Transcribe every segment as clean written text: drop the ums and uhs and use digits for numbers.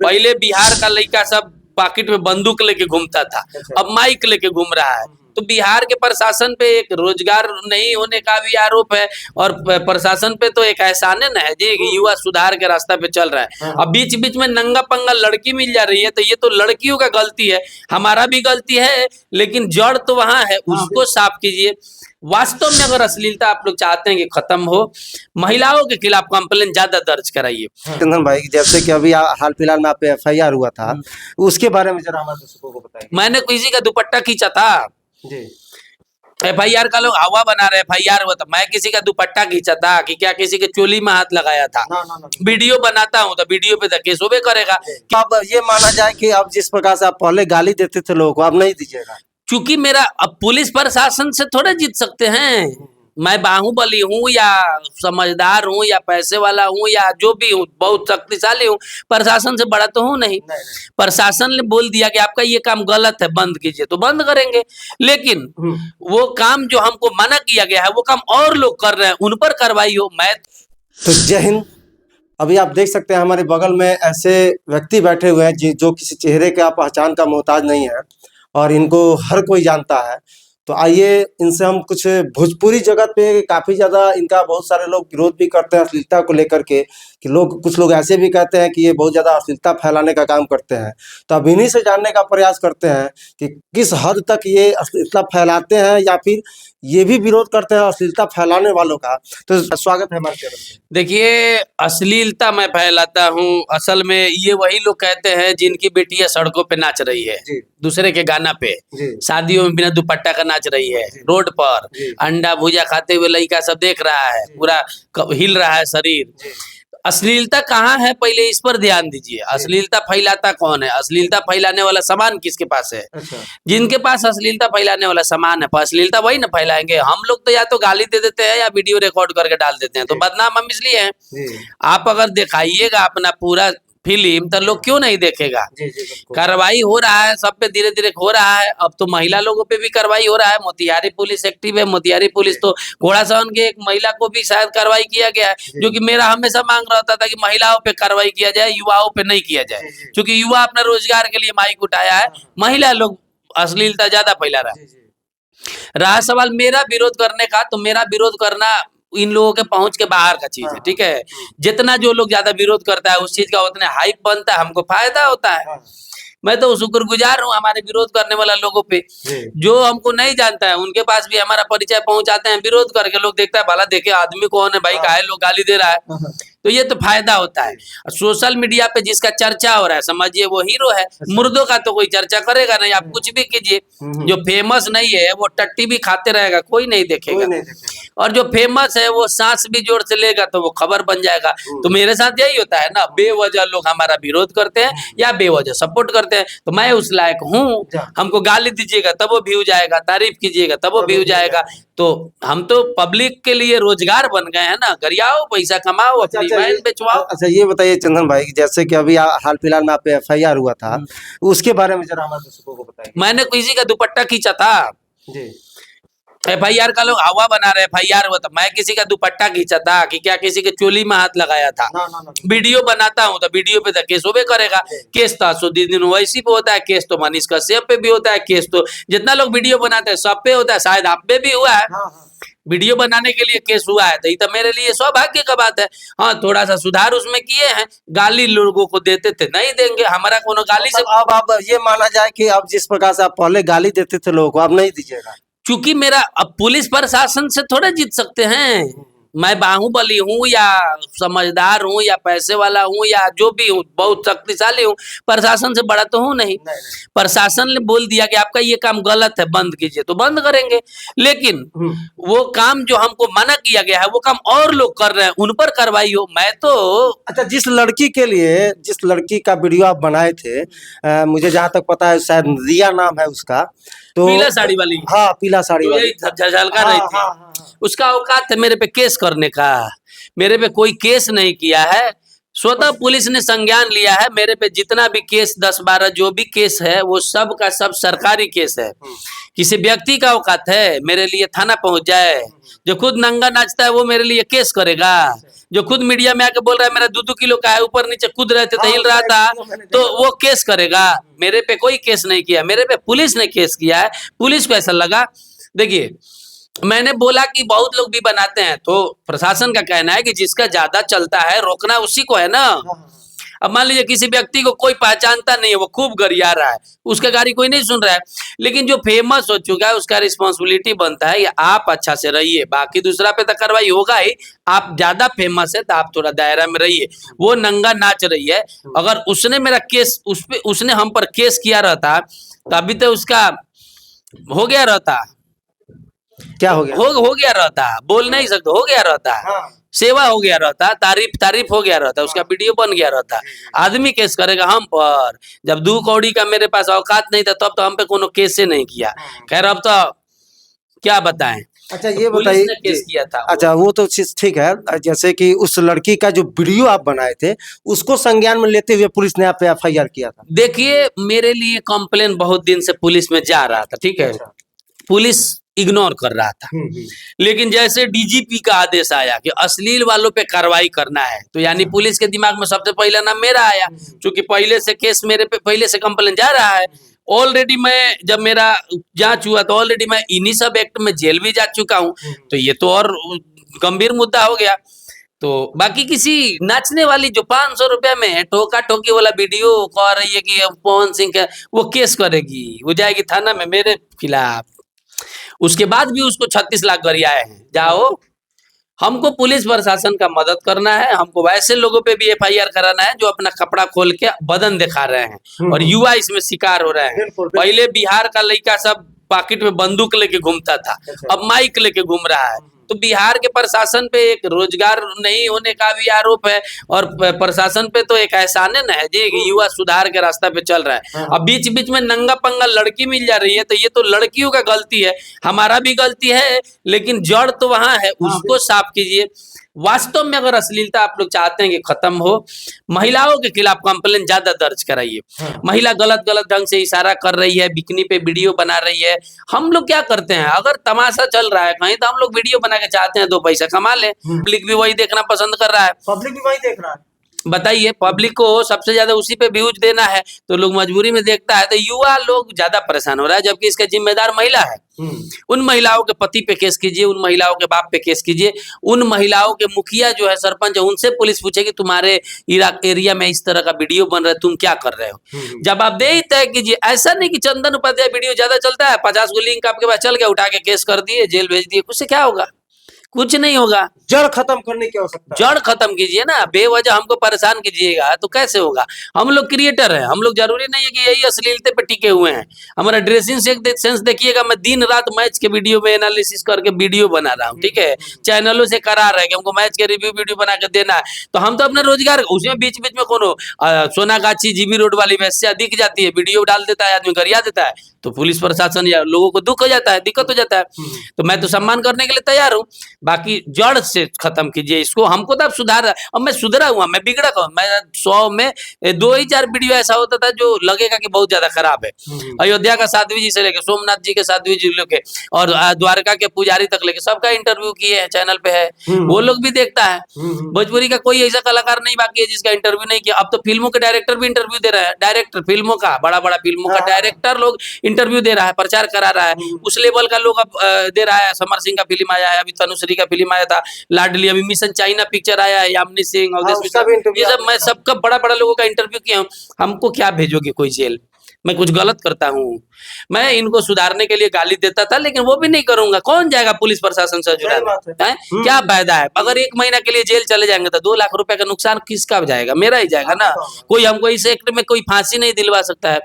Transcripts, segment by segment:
पहले बिहार का लड़का सब पॉकेट में बंदूक लेके घूमता था, अब माइक लेके घूम रहा है। तो बिहार के प्रशासन पे एक रोजगार नहीं होने का भी आरोप है, और प्रशासन पे तो एक एहसान न है जी, युवा सुधार के रास्ता पे चल रहा है। अब बीच बीच में नंगा पंगा लड़की मिल जा रही है, तो ये तो लड़कियों का गलती है, हमारा भी गलती है, लेकिन जड़ तो वहां है, उसको साफ कीजिए। वास्तव में अगर अश्लीलता आप लोग चाहते हैं कि खत्म हो, महिलाओं के खिलाफ कंप्लेन ज्यादा दर्ज कराइए। चंदन भाई, जैसे कि अभी हाल फिलहाल में आप पे FIR हुआ था, उसके बारे में जरा हमारे दर्शकों को बताइए। मैंने किसी का दुपट्टा खींचा था जी। FIR का लोग हवा बना रहे, FIR हुआ था, मैं किसी का दुपट्टा खींचा था कि क्या किसी के चोली में हाथ लगाया था? ना। वीडियो बनाता हूँ तो वीडियो पे तो केस होबे करेगा। अब ये माना जाए कि अब जिस प्रकार से आप पहले गाली देते थे लोगों को, अब नहीं दीजिएगा? क्योंकि मेरा अब पुलिस प्रशासन से थोड़े जीत सकते हैं। मैं बाहुबली हूँ या समझदार हूँ या पैसे वाला हूँ या जो भी हूँ, बहुत शक्तिशाली हूँ, प्रशासन से बड़ा तो हूँ नहीं। प्रशासन ने बोल दिया कि आपका ये काम गलत है, बंद कीजिए, तो बंद करेंगे। लेकिन वो काम जो हमको मना किया गया है, वो काम और लोग कर रहे हैं, उन पर कार्रवाई हो। मैं तो जय हिंद। अभी आप देख सकते हैं हमारे बगल में ऐसे व्यक्ति बैठे हुए हैं जो किसी चेहरे का पहचान का मोहताज नहीं है, और इनको हर कोई जानता है। तो आइए इनसे हम कुछ भोजपुरी जगत पे काफी ज्यादा इनका बहुत सारे लोग विरोध भी करते हैं अश्लीलता को लेकर के, कि कुछ लोग ऐसे भी कहते हैं कि ये बहुत ज्यादा अश्लीलता फैलाने का काम करते हैं। तो अब इन्हीं से जानने का प्रयास करते हैं कि किस हद तक ये अश्लीलता फैलाते हैं, या फिर ये भी विरोध करते हैं अश्लीलता फैलाने वालों का। तो स्वागत है हमारे चैनल में। देखिए, अश्लीलता मैं फैलाता हूँ, असल में ये वही लोग कहते हैं जिनकी बेटियां सड़कों पे नाच रही है, दूसरे के गाना पे, शादियों में बिना दुपट्टा का नाच रही है, रोड पर अंडा भुजा खाते हुए लड़का सब देख रहा है, पूरा हिल रहा है शरीर। अश्लीलता कहाँ है, पहले इस पर ध्यान दीजिए। अश्लीलता फैलाता कौन है? अश्लीलता फैलाने वाला सामान किसके पास है? जिनके पास अश्लीलता फैलाने वाला सामान है, अश्लीलता वही ना फैलाएंगे। हम लोग तो या तो गाली दे देते हैं या वीडियो रिकॉर्ड करके डाल देते हैं, तो बदनाम हम इसलिए हैं। आप अगर दिखाइएगा अपना पूरा फिल्म तो लोग क्यों नहीं देखेगा? कार्रवाई हो रहा है, सब पे धीरे धीरे हो रहा है। अब तो महिला लोगों पे भी कार्रवाई हो रहा है, मोतिहारी पुलिस एक्टिव है। मोतिहारी पुलिस तो घोड़ासहन के एक महिला को भी शायद कार्रवाई किया गया है, जो कि मेरा हमेशा मांग रहता था कि महिलाओं पे कार्रवाई किया जाए, युवाओं पे नहीं किया जाए, क्योंकि युवा अपना रोजगार के लिए माइक उठाया है, महिला लोग अश्लीलता ज्यादा फैला रहा है। रहा सवाल मेरा विरोध करने का, तो मेरा विरोध करना इन लोगों के पहुंच के बाहर का चीज है, ठीक है। जितना जो लोग ज्यादा विरोध करता है उस चीज का उतने हाइप बनता है, हमको फायदा होता है। मैं तो शुक्रगुजार हूँ हमारे विरोध करने वाला लोगों पे। जो हमको नहीं जानता है उनके पास भी हमारा परिचय पहुंचाते हैं, विरोध करके लोग देखता है, भला देखे आदमी कौन है भाई, काहे लोग गाली दे रहा है, तो ये तो फायदा होता है। सोशल मीडिया पे जिसका चर्चा हो रहा है, समझिए वो हीरो है। मुर्दों का तो कोई चर्चा करेगा नहीं, आप कुछ भी कीजिए। जो फेमस नहीं है वो टट्टी भी खाते रहेगा, कोई नहीं देखेगा। और जो फेमस है वो सांस भी जोर से लेगा तो वो खबर बन जाएगा। तो मेरे साथ यही होता है ना, बेवजह लोग हमारा विरोध करते हैं या बेवजह सपोर्ट करते हैं, तो मैं उस लायक हूँ। हमको गाली दीजिएगा तब वो व्यू जाएगा, तारीफ कीजिएगा तब वो व्यू जाएगा। तो हम तो पब्लिक के लिए रोजगार बन गए हैं ना, गरियाओ, पैसा कमाओ, अपनी बहन बेचवाओ। अच्छा, ये बताइए चंदन भाई, जैसे कि अभी हाल फिलहाल में आप पे FIR हुआ था, उसके बारे में जरा हमारे दर्शकों को बताइए। मैंने किसी का दुपट्टा खींचा था जी। FIR का लोग हवा बना रहे, FIR हुआ था, मैं किसी का दुपट्टा खींचा था कि क्या किसी के चोली में हाथ लगाया था? वीडियो बनाता हूँ तो वीडियो पे तो केस होबे करेगा। केस तो असदुद्दीन ओवैसी पे होता है, केस तो मनीष कश्यप पे भी होता है, केस तो जितना लोग वीडियो बनाते हैं सब पे होता है, शायद आप पे भी हुआ है। वीडियो बनाने के लिए केस हुआ है, तो ये तो मेरे लिए सौभाग्य का बात है। हाँ, थोड़ा सा सुधार उसमें किए हैं। गाली लोगों को देते थे, नहीं देंगे, हमारा कोनो गाली से। अब ये माना जाए कि अब जिस प्रकार से आप पहले गाली देते थे लोगों को, अब नहीं दीजिएगा? क्योंकि मेरा अब पुलिस प्रशासन से थोड़े जीत सकते हैं। मैं बाहुबली हूँ या समझदार हूँ या पैसे वाला हूँ या जो भी हूँ, बहुत शक्तिशाली हूँ, प्रशासन से बड़ा तो हूँ नहीं। प्रशासन ने बोल दिया कि आपका ये काम गलत है, बंद कीजिए, तो बंद करेंगे। लेकिन वो काम जो हमको मना किया गया है, वो काम और लोग कर रहे हैं, उन पर कार्रवाई हो। मैं तो अच्छा, जिस लड़की का वीडियो आप बनाए थे, मुझे जहाँ तक पता है शायद रिया नाम है उसका, तो पीला साड़ी वाली, हाँ पीला साड़ी वाली, झलका रही थी, उसका औकात है मेरे पे केस करने का। मेरे पे कोई केस नहीं किया है, स्वतः पुलिस ने संज्ञान लिया है। मेरे पे जितना भी केस 10-12 जो भी केस है, वो सब का सब सरकारी केस है। किसी व्यक्ति का औकात है मेरे लिए थाना पहुंच जाए? जो खुद नंगा नाचता है वो मेरे लिए केस करेगा? जो खुद मीडिया में आके बोल रहा है मेरा 2-2 किलो का है, ऊपर नीचे कूद रहे थे तो हिल रहा था, तो वो केस करेगा। मेरे पे कोई केस नहीं किया, मेरे पे पुलिस ने केस किया है। पुलिस को ऐसा लगा, देखिए मैंने बोला कि बहुत लोग भी बनाते हैं, तो प्रशासन का कहना है कि जिसका ज्यादा चलता है रोकना उसी को है ना। अब मान लीजिए किसी व्यक्ति को कोई पहचानता नहीं है, वो खूब गरिया रहा है, उसका गाड़ी कोई नहीं सुन रहा है, लेकिन जो फेमस हो चुका है उसका रिस्पॉन्सिबिलिटी बनता है, ये आप अच्छा से रहिए, बाकी दूसरा पे तो कार्रवाई होगा ही। आप ज्यादा फेमस है तो आप थोड़ा दायरा में रहिए। वो नंगा नाच रही है, अगर उसने मेरा केस उसने हम पर केस किया रहता तो अभी तो उसका हो गया रहता, क्या हो गया? हो गया रहता, बोल नहीं सकते, हो गया रहता, सेवा हो गया रहता, तारीफ हो गया रहता, उसका वीडियो बन गया रहता। आदमी केस करेगा हम पर, जब 2 कौड़ी का मेरे पास औकात नहीं था तब तो हम पे कोनो केस से नहीं किया। खैर अब तो क्या बताएं। अच्छा तो ये पुलिस बताइए, ने केस किया था। अच्छा वो तो चीज ठीक है, जैसे कि उस लड़की का जो वीडियो आप बनाए थे उसको संज्ञान में लेते हुए पुलिस ने आप पे एफआईआर किया था। देखिए मेरे लिए कंप्लेन बहुत दिन से पुलिस में जा रहा था, ठीक है, पुलिस इग्नोर कर रहा था, लेकिन जैसे डीजीपी का आदेश आया कि अश्लील वालों पे कार्रवाई करना है, तो यानी पुलिस के दिमाग में सबसे पहला नाम मेरा आया, क्योंकि पहले से केस मेरे पे, पहले से कंप्लेन जा रहा है। ऑलरेडी मैं, जब मेरा जांच हुआ तो ऑलरेडी मैं इन्हीं सब एक्ट में जेल भी जा चुका हूं, तो ये तो और गंभीर मुद्दा हो गया। तो बाकी किसी नाचने वाली जो 500 रुपया में ठोका ठोकी वाला वीडियो कह रही है कि पवन सिंह का, वो केस करेगी, वो जाएगी थाना में मेरे खिलाफ, उसके बाद भी उसको 36 लाख गरियाए हैं। जाओ, हमको पुलिस प्रशासन का मदद करना है, हमको वैसे लोगों पे भी एफआईआर कराना है जो अपना कपड़ा खोल के बदन दिखा रहे हैं, और युवा इसमें शिकार हो रहे हैं। पहले बिहार का लड़का सब पॉकेट में बंदूक लेके घूमता था, अब माइक लेके घूम रहा है। तो बिहार के प्रशासन पे एक रोजगार नहीं होने का भी आरोप है, और प्रशासन पे तो एक एहसान है ना है जी कि युवा सुधार के रास्ता पे चल रहा है। अब बीच बीच में नंगा पंगा लड़की मिल जा रही है, तो ये तो लड़कियों का गलती है, हमारा भी गलती है, लेकिन जड़ तो वहां है, उसको साफ कीजिए। वास्तव में अगर अश्लीलता आप लोग चाहते हैं कि खत्म हो, महिलाओं के खिलाफ कंप्लेन ज्यादा दर्ज कराइए। महिला गलत गलत ढंग से इशारा कर रही है, बिकनी पे वीडियो बना रही है, हम लोग क्या करते हैं, अगर तमाशा चल रहा है कहीं तो हम लोग वीडियो बना के चाहते हैं 2 पैसा कमा ले। पब्लिक भी वही देखना पसंद कर रहा है, पब्लिक भी वही देख रहा है। बताइए, पब्लिक को सबसे ज्यादा उसी पे व्यूज देना है, तो लोग मजबूरी में देखता है, तो युवा लोग ज्यादा परेशान हो रहा है, जबकि इसका जिम्मेदार महिला है। उन महिलाओं के पति पे केस कीजिए, उन महिलाओं के बाप पे केस कीजिए, उन महिलाओं के मुखिया जो है, सरपंच है, उनसे पुलिस पूछेगी तुम्हारे एरिया में इस तरह का वीडियो बन रहा है, तुम क्या कर रहे हो। जब आप दे तय कीजिए, ऐसा नहीं कि चंदन उपाध्याय वीडियो ज्यादा चलता है, 50 को लिंक आपके पास चल गया, उठा के केस कर दिए, जेल भेज दिए, उससे क्या होगा, कुछ नहीं होगा। जड़ खत्म करने की आवश्यकता, जड़ खत्म कीजिए ना, बेवजह हमको परेशान कीजिएगा तो कैसे होगा। हम लोग क्रिएटर हैं, हम लोग जरूरी नहीं है कि यही अश्लीलते पे टिके हुए हैं। हमारा ड्रेसिंग सेंस देखिएगा, मैं दिन रात मैच के वीडियो में एनालिसिस करके वीडियो बना रहा हूँ, ठीक है, चैनलों से करार है कि हमको मैच के रिव्यू वीडियो बना के देना है, तो हम तो अपना रोजगार, उसमें बीच बीच में कोनो सोनागाछी जीबी रोड वाली वैसे दिख जाती है, वीडियो डाल देता है, आदमी गरिया देता है, तो पुलिस प्रशासन या लोगों को दुख हो जाता है, दिक्कत हो जाता है। तो मैं तो सम्मान करने के लिए तैयार हूँ, बाकी जड़ से खत्म कीजिए इसको। हमको तो अब सुधार, अब मैं सुधरा हुआ, मैं बिगड़ा हूँ, मैं 100 में 2 ही 4 वीडियो ऐसा होता था जो लगेगा कि बहुत ज्यादा खराब है। अयोध्या का साध्वी जी से लेके सोमनाथ जी के साध्वी जी लेके और द्वारका के पुजारी तक लेके सबका इंटरव्यू किए हैं, चैनल पे है, वो लोग भी देखता है। भोजपुरी का कोई ऐसा कलाकार नहीं बाकी है जिसका इंटरव्यू नहीं किया। अब तो फिल्मों के डायरेक्टर भी इंटरव्यू दे रहे हैं, डायरेक्टर फिल्मों का, बड़ा बड़ा फिल्मों का डायरेक्टर लोग इंटरव्यू दे रहा है, प्रचार करा रहा है, उस लेवल का लोग अब दे रहा है। समर सिंह का फिल्म आया है, अभी तनुश्री का फिल्म आया था लाडली, अभी मिशन चाइना पिक्चर आया है, यामिनी सिंह और ये सब, मैं सबका बड़ा बड़ा लोगों का इंटरव्यू किया हूँ। हमको क्या भेजोगे कोई जेल, मैं कुछ गलत करता हूँ, मैं इनको सुधारने के लिए गाली देता था, लेकिन वो भी नहीं करूंगा। कौन जाएगा पुलिस प्रशासन से जुड़ाने, क्या फायदा है। अगर 1 महीना के लिए जेल चले जाएंगे तो 2 लाख रुपए का नुकसान किसका जाएगा, मेरा ही जाएगा ना। कोई हमको इस एक्ट में कोई फांसी नहीं दिलवा सकता है।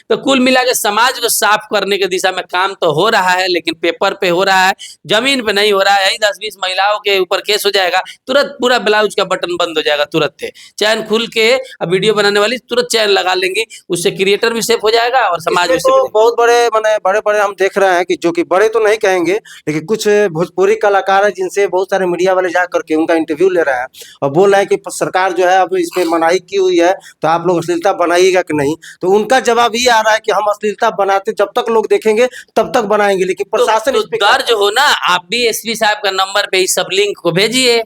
तो कुल मिला के समाज को साफ करने की दिशा में काम तो हो रहा है, लेकिन पेपर पे हो रहा है, जमीन पे नहीं हो रहा है। यही 10-20 महिलाओं के ऊपर केस हो जाएगा, तुरंत पूरा ब्लाउज का बटन बंद हो जाएगा, तुरंत चैन खुल के, अब वीडियो बनाने वाली तुरंत चैन लगा लेंगी, उससे क्रिएटर भी सेफ हो जाएगा और समाज भी तो बहुत बड़े माने बड़े बड़े हम देख रहे हैं कि जो कि बड़े तो नहीं कहेंगे, लेकिन कुछ भोजपुरी कलाकार है जिनसे बहुत सारे मीडिया वाले जा करके उनका इंटरव्यू ले रहे हैं और बोल रहे हैं कि सरकार जो है अब इस पे मनाही की हुई है, तो आप लोग अश्लीलता बनाइएगा कि नहीं। तो उनका जवाब ये आ रहा है कि हम अश्लीलता बनाते जब तक लोग देखेंगे तब तक बनाएंगे, लेकिन प्रशासन दर्ज हो ना। आप भी एसपी साहब का नंबर पे इस सब लिंक को भेजिए,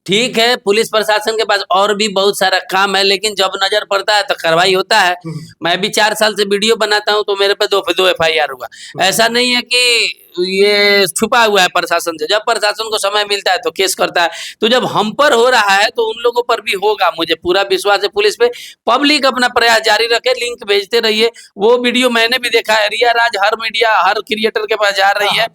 ठीक है, पुलिस प्रशासन के पास और भी बहुत सारा काम है, लेकिन जब नजर पड़ता है तो कार्रवाई होता है। मैं भी 4 साल से वीडियो बनाता हूं तो मेरे पे 2 FIR हुआ। ऐसा नहीं है कि ये छुपा हुआ है प्रशासन से। जब प्रशासन को समय मिलता है तो केस करता है। तो जब हम पर हो रहा है तो उन लोगों पर भी होगा, मुझे पूरा विश्वास है पुलिस पे। पब्लिक अपना प्रयास जारी रखे, लिंक भेजते रहिए। वो वीडियो मैंने भी देखा है, रिया राज हर मीडिया हर क्रिएटर के पास जा रही है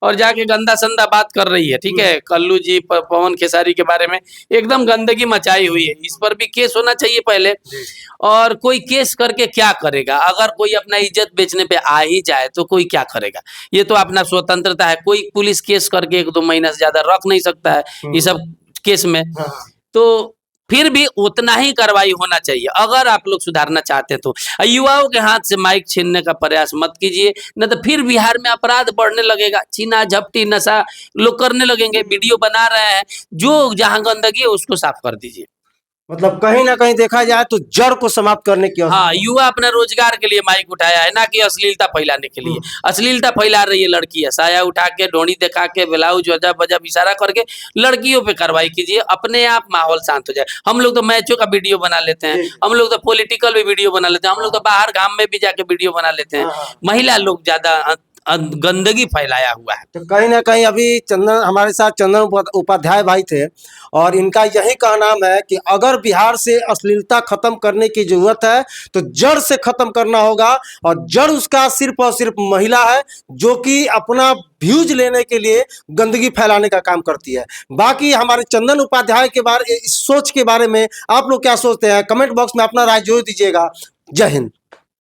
और जाके गंदा संदा बात कर रही है। ठीक है, कल्लू जी पवन खेसारी के बारे में एकदम गंदगी मचाई हुई है। इस पर भी केस होना चाहिए पहले। और कोई केस करके क्या करेगा? अगर कोई अपना इज्जत बेचने पे आ ही जाए तो कोई क्या करेगा? ये तो अपना स्वतंत्रता है। कोई पुलिस केस करके 1-2 महीना से ज्यादा रख नहीं सकता है ये सब केस में। तो फिर भी उतना ही कार्रवाई होना चाहिए अगर आप लोग सुधारना चाहते हैं तो। युवाओं के हाथ से माइक छीनने का प्रयास मत कीजिए, न तो फिर बिहार में अपराध बढ़ने लगेगा। छीना झपटी नशा लोग करने लगेंगे। वीडियो बना रहे हैं, जो जहां गंदगी है उसको साफ कर दीजिए। मतलब कहीं ना कहीं देखा जाए तो जड़ को समाप्त करने की हाँ, युवा अपने रोजगार के लिए माइक उठाया है, ना कि अश्लीलता फैलाने के लिए। अश्लीलता फैला रही है लड़कियां, साया उठा के, डोरी दिखा के, ब्लाउज अजब अजब इशारा करके लड़कियों पे कार्रवाई कीजिए। अपने आप माहौल शांत हो जाए। हम लोग तो मैचों का वीडियो बना लेते हैं, हम लोग तो पॉलिटिकल भी वीडियो बना लेते हैं, हम लोग तो बाहर गांव में भी जाके वीडियो बना लेते हैं। महिला लोग ज्यादा गंदगी फैलाया हुआ है। तो कहीं ना कहीं अभी चंदन हमारे साथ चंदन उपाध्याय भाई थे और इनका यही कहना है कि अगर बिहार से अश्लीलता खत्म करने की जरूरत है तो जड़ से खत्म करना होगा। और जड़ उसका सिर्फ और सिर्फ महिला है, जो कि अपना व्यूज लेने के लिए गंदगी फैलाने का काम करती है। बाकी हमारे चंदन उपाध्याय के बारे इस सोच के बारे में आप लोग क्या सोचते हैं? कमेंट बॉक्स में अपना राय जरूर दीजिएगा। जय हिंद।